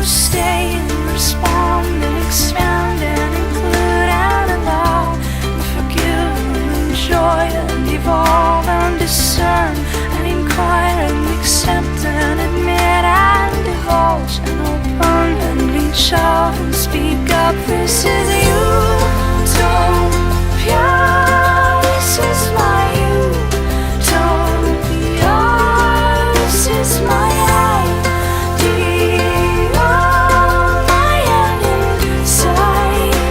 would stay and respond and expand and include and allow and forgive and enjoy and evolve and discern and inquire and accept and admit and divulge and open and reach out and speak up. This is utopia. This is my utopia. This is my idea, my end in sight.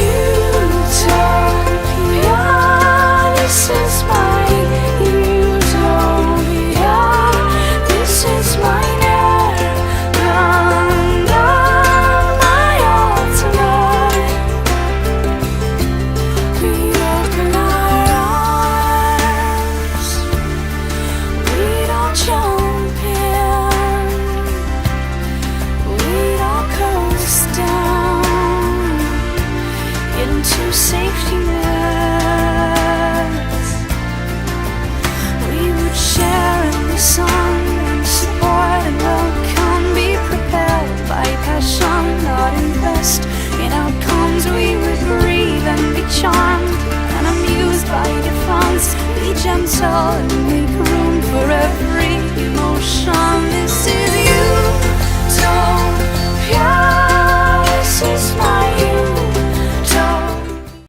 Utopia. This is my utopia. This is my safety nets. We would share in the sun and support and welcome, be propelled by passion, not invest in outcomes. We would breathe and be charmed and amused by defense, be gentle and